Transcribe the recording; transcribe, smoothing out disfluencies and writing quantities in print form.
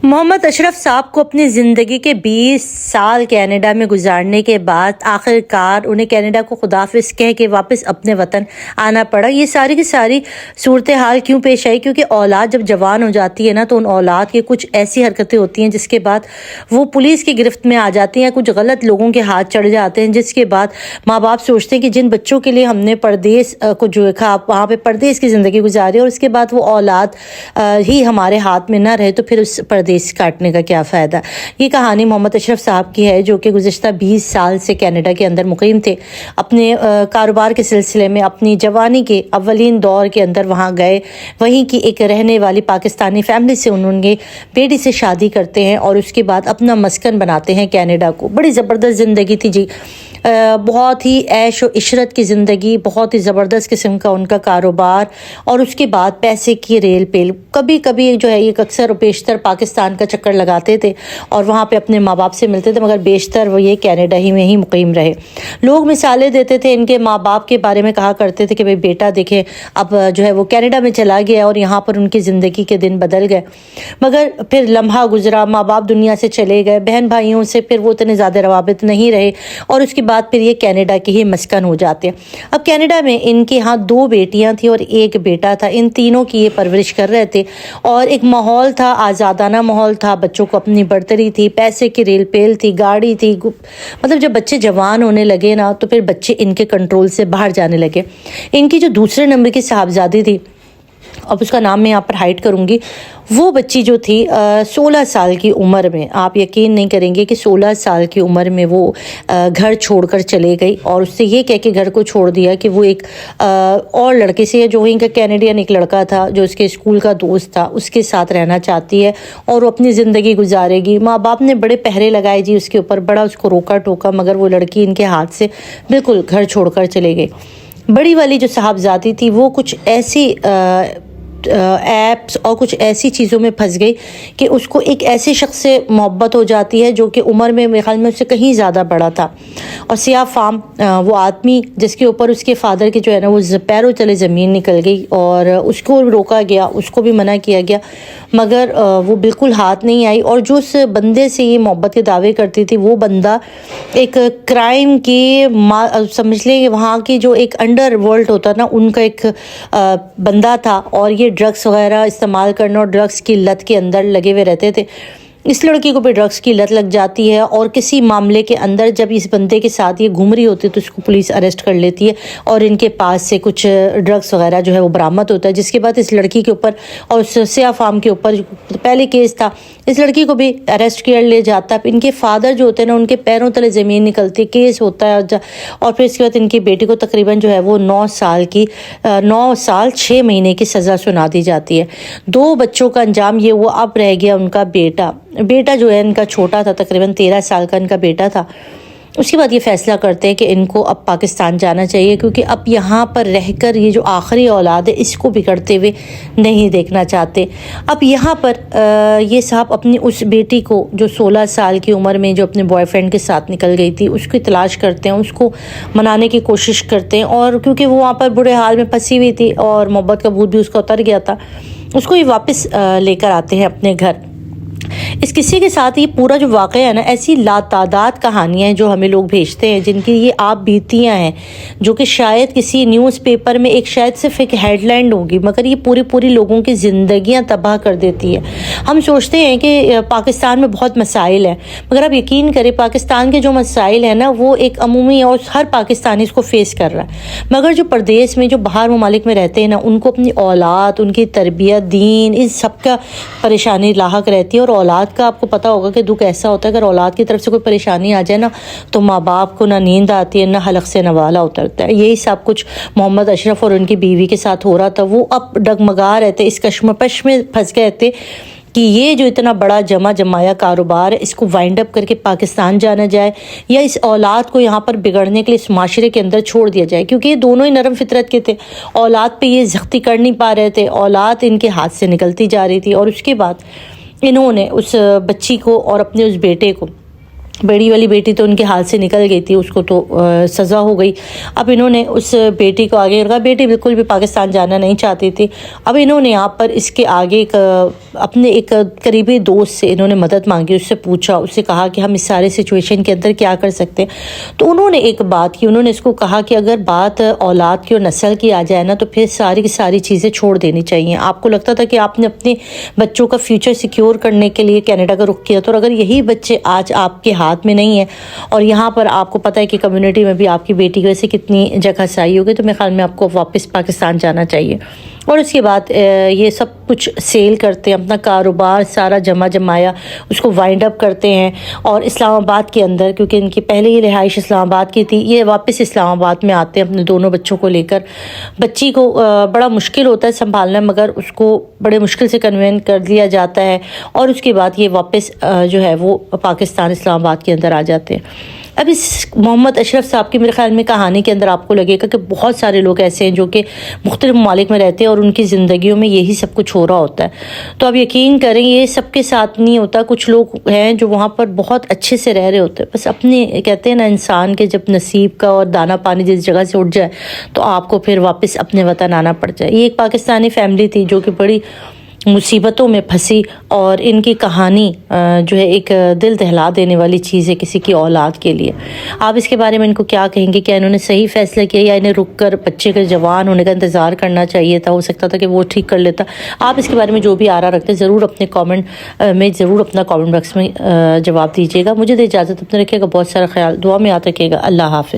محمد اشرف صاحب کو اپنی زندگی کے 20 سال کینیڈا میں گزارنے کے بعد آخر کار انہیں کینیڈا کو خداحافظ کہہ کے واپس اپنے وطن آنا پڑا۔ یہ ساری کی ساری صورتحال کیوں پیش آئی؟ کیونکہ اولاد جب جوان ہو جاتی ہے نا تو ان اولاد کے کچھ ایسی حرکتیں ہوتی ہیں جس کے بعد وہ پولیس کی گرفت میں آ جاتی ہیں، کچھ غلط لوگوں کے ہاتھ چڑھ جاتے ہیں، جس کے بعد ماں باپ سوچتے ہیں کہ جن بچوں کے لیے ہم نے پردیس کو جو کھا وہاں پہ پردیس کی زندگی گزاری اور اس کے بعد وہ اولاد ہی ہمارے ہاتھ میں نہ رہے تو پھر اس پردیس کاٹنے کا کیا فائدہ۔ یہ کہانی محمد اشرف صاحب کی ہے جو کہ گزشتہ 20 سال سے کینیڈا کے اندر مقیم تھے۔ اپنے کاروبار کے سلسلے میں اپنی جوانی کے اولین دور کے اندر وہاں گئے، وہیں کی ایک رہنے والی پاکستانی فیملی سے انہوں نے بیٹی سے شادی کرتے ہیں اور اس کے بعد اپنا مسکن بناتے ہیں کینیڈا کو۔ بڑی زبردست زندگی تھی جی، بہت ہی عیش و عشرت کی زندگی، بہت ہی زبردست قسم کا ان کا کاروبار، اور اس کے بعد پیسے کی ریل پیل۔ کبھی کبھی جو ہے یہ اکثر و بیشتر پاکستان کا چکر لگاتے تھے اور وہاں پہ اپنے ماں باپ سے ملتے تھے، مگر بیشتر وہ یہ کینیڈا ہی میں ہی مقیم رہے۔ لوگ مثالیں دیتے تھے ان کے ماں باپ کے بارے میں، کہا کرتے تھے کہ بھئی بیٹا دیکھیں اب جو ہے وہ کینیڈا میں چلا گیا اور یہاں پر ان کی زندگی کے دن بدل گئے۔ مگر پھر لمحہ گزرا، ماں باپ دنیا سے چلے گئے، بہن بھائیوں سے پھر وہ اتنے زیادہ روابط نہیں رہے اور اس کے بعد پھر یہ کینیڈا کے ہی مسکن ہو جاتے ہیں۔ اب کینیڈا میں ان کے ہاں 2 بیٹیاں تھیں اور 1 بیٹا تھا، ان تینوں کی یہ پرورش کر رہے تھے اور ایک ماحول تھا، آزادانہ ماحول تھا، بچوں کو اپنی برتری تھی، پیسے کی ریل پیل تھی، گاڑی تھی۔ مطلب جب بچے جوان ہونے لگے نا تو پھر بچے ان کے کنٹرول سے باہر جانے لگے۔ ان کی جو دوسرے نمبر کی صاحبزادی تھی، اب اس کا نام میں یہاں پر ہائڈ کروں گی، وہ بچی جو تھی 16 سال کی عمر میں، آپ یقین نہیں کریں گے کہ 16 سال کی عمر میں وہ گھر چھوڑ کر چلے گئی اور اس سے یہ کہہ کے گھر کو چھوڑ دیا کہ وہ ایک اور لڑکے سے، جو ان کا کینیڈین ایک لڑکا تھا جو اس کے اسکول کا دوست تھا، اس کے ساتھ رہنا چاہتی ہے اور وہ اپنی زندگی گزارے گی۔ ماں باپ نے بڑے پہرے لگائے جی اس کے اوپر، بڑا اس کو روکا ٹوکا، مگر وہ لڑکی ان کے ہاتھ سے بالکل گھر چھوڑ کر چلے گئی۔ بڑی والی جو صاحبزادی تھی وہ کچھ ایسی ایپس اور کچھ ایسی چیزوں میں پھنس گئی کہ اس کو ایک ایسے شخص سے محبت ہو جاتی ہے جو کہ عمر میں میرے خیال میں اس سے کہیں زیادہ بڑا تھا، اور سیاہ فام وہ آدمی جس کے اوپر اس کے فادر کی جو ہے نا وہ پیروں تلے زمین نکل گئی اور اس کو روکا گیا، اس کو بھی منع کیا گیا، مگر وہ بالکل ہاتھ نہیں آئی۔ اور جو اس بندے سے یہ محبت کے دعوے کرتی تھی وہ بندہ ایک کرائم کے سمجھ لیں وہاں کی جو ایک انڈر ورلڈ ہوتا نا ان کا ایک بندہ تھا، اور یہ ڈرگس وغیرہ استعمال کرنا اور ڈرگس کی لت کے اندر لگے ہوئے رہتے تھے۔ اس لڑکی کو بھی ڈرگس کی لت لگ جاتی ہے اور کسی معاملے کے اندر جب اس بندے کے ساتھ یہ گھوم رہی ہوتی ہے تو اس کو پولیس اریسٹ کر لیتی ہے اور ان کے پاس سے کچھ ڈرگس وغیرہ جو ہے وہ برآمد ہوتا ہے، جس کے بعد اس لڑکی کے اوپر اور اس سیاہ فام کے اوپر پہلے کیس تھا، اس لڑکی کو بھی اریسٹ کر لے جاتا ہے۔ ان کے فادر جو ہوتے ہیں نا ان کے پیروں تلے زمین نکلتی ہے، کیس ہوتا ہے اور پھر اس کے بعد ان کی بیٹی کو تقریباً جو ہے وہ 9 سال 6 مہینے کی سزا سنا دی جاتی ہے۔ 2 بچوں کا انجام یہ ہوا، اب رہ گیا ان کا بیٹا جو ہے ان کا چھوٹا تھا، تقریباً 13 سال کا ان کا بیٹا تھا۔ اس کے بعد یہ فیصلہ کرتے ہیں کہ ان کو اب پاکستان جانا چاہیے، کیونکہ اب یہاں پر رہ کر یہ جو آخری اولاد ہے اس کو بگڑتے ہوئے نہیں دیکھنا چاہتے۔ اب یہاں پر یہ صاحب اپنی اس بیٹی کو جو 16 سال کی عمر میں جو اپنے بوائے فرینڈ کے ساتھ نکل گئی تھی اس کی تلاش کرتے ہیں، اس کو منانے کی کوشش کرتے ہیں، اور کیونکہ وہ وہاں پر برے حال میں پھنسی ہوئی تھی اور محبت کا بھوت بھی اس کا اتر گیا تھا، اس کو یہ واپس لے کر آتے ہیں اپنے گھر۔ اس قصے کے ساتھ یہ پورا جو واقعہ ہے نا، ایسی لاتعداد کہانیاں ہیں جو ہمیں لوگ بھیجتے ہیں جن کی یہ آپ بیتیاں ہیں، جو کہ شاید کسی نیوز پیپر میں شاید صرف ایک ہیڈ لائن ہوگی، مگر یہ پوری لوگوں کی زندگیاں تباہ کر دیتی ہے۔ ہم سوچتے ہیں کہ پاکستان میں بہت مسائل ہیں، مگر آپ یقین کریں پاکستان کے جو مسائل ہیں نا وہ ایک عمومی اور ہر پاکستانی اس کو فیس کر رہا ہے، مگر جو پردیس میں جو باہر ممالک میں رہتے ہیں نا ان کو اپنی اولاد، ان کی تربیت، دین، اس سب کا پریشانی لاحق رہتی ہے۔ اور اولاد کا آپ کو پتا ہوگا کہ دکھ ایسا ہوتا ہے اگر اولاد کی طرف سے کوئی پریشانی آ جائے نا تو ماں باپ کو نہ نیند آتی ہے، نہ حلق سے نوالا اترتا ہے۔ یہی سب کچھ محمد اشرف اور ان کی بیوی کے ساتھ ہو رہا تھا۔ وہ اب ڈگمگا رہے تھے، اس کشمکش میں پھنس گئے تھے کہ یہ جو اتنا بڑا جمایا کاروبار ہے اس کو وائنڈ اپ کر کے پاکستان جانا جائے یا اس اولاد کو یہاں پر بگڑنے کے لیے اس معاشرے کے اندر چھوڑ دیا جائے، کیونکہ یہ دونوں ہی نرم فطرت کے تھے۔ اولاد پہ یہ زختی کر نہیں پا رہے تھے، اولاد ان کے ہاتھ سے نکلتی جا رہی تھی، اور اس کے بعد انہوں نے اس بچی کو اور اپنے اس بیٹے کو، بڑی والی بیٹی تو ان کے ہاتھ سے نکل گئی تھی، اس کو تو سزا ہو گئی، اب انہوں نے اس بیٹی کو آگے رکھا۔ بیٹی بالکل بھی پاکستان جانا نہیں چاہتی تھی، اب انہوں نے یہاں پر اس کے آگے اپنے ایک قریبی دوست سے انہوں نے مدد مانگی، اس سے پوچھا، اس سے کہا کہ ہم اس سارے سچویشن کے اندر کیا کر سکتے ہیں. تو انہوں نے ایک بات کی، انہوں نے اس کو کہا کہ اگر بات اولاد کی اور نسل کی آ جائے نا تو پھر ساری کی ساری چیزیں چھوڑ دینی چاہیے. آپ کو لگتا تھا کہ آپ نے اپنے بچوں کا فیوچر سیکیور کرنے کے لیے کینیڈا کا رخ کیا تھا، اور اگر یہی بچے آج آپ کے ہاتھ میں نہیں ہیں اور یہاں پر آپ کو پتہ ہے کہ کمیونٹی میں بھی آپ کی بیٹی کی وجہ سے کتنی جگہ سائی ہوگی، تو میرے خیال میں آپ کو واپس پاکستان جانا چاہیے. اور اس کے بعد یہ سب کچھ سیل کرتے ہیں، اپنا کاروبار سارا جمایا اس کو وائنڈ اپ کرتے ہیں، اور اسلام آباد کے اندر، کیونکہ ان کی پہلے یہ رہائش اسلام آباد کی تھی، یہ واپس اسلام آباد میں آتے ہیں اپنے دونوں بچوں کو لے کر. بچی کو بڑا مشکل ہوتا ہے سنبھالنا، مگر اس کو بڑے مشکل سے کنوین کر دیا جاتا ہے، اور اس کے بعد یہ واپس جو ہے وہ پاکستان اسلام آباد کے اندر آ جاتے ہیں. اب اس محمد اشرف صاحب کی میرے خیال میں کہانی کے اندر آپ کو لگے گا کہ بہت سارے لوگ ایسے ہیں جو کہ مختلف ممالک میں رہتے ہیں اور ان کی زندگیوں میں یہی سب کچھ ہو رہا ہوتا ہے. تو آپ یقین کریں یہ سب کے ساتھ نہیں ہوتا. کچھ لوگ ہیں جو وہاں پر بہت اچھے سے رہ رہے ہوتے ہیں، بس اپنے کہتے ہیں نا انسان کے جب نصیب کا اور دانہ پانی جس جگہ سے اٹھ جائے تو آپ کو پھر واپس اپنے وطن آنا پڑ جائے. یہ ایک پاکستانی فیملی تھی جو کہ بڑی مصیبتوں میں پھنسی، اور ان کی کہانی جو ہے ایک دل دہلا دینے والی چیز ہے کسی کی اولاد کے لیے. آپ اس کے بارے میں ان کو کیا کہیں گے؟ کیا انہوں نے صحیح فیصلہ کیا، یا انہیں رک کر بچے کے جوان ہونے کا انتظار کرنا چاہیے تھا؟ ہو سکتا تھا کہ وہ ٹھیک کر لیتا. آپ اس کے بارے میں جو بھی آرا رکھتے ہیں ضرور اپنے کامنٹ میں ضرور اپنا کامنٹ باکس میں جواب دیجیے گا. مجھے دے اجازت، اپنے رکھیے گا بہت سارا خیال، دعا میں یاد رکھیے گا. اللہ حافظ.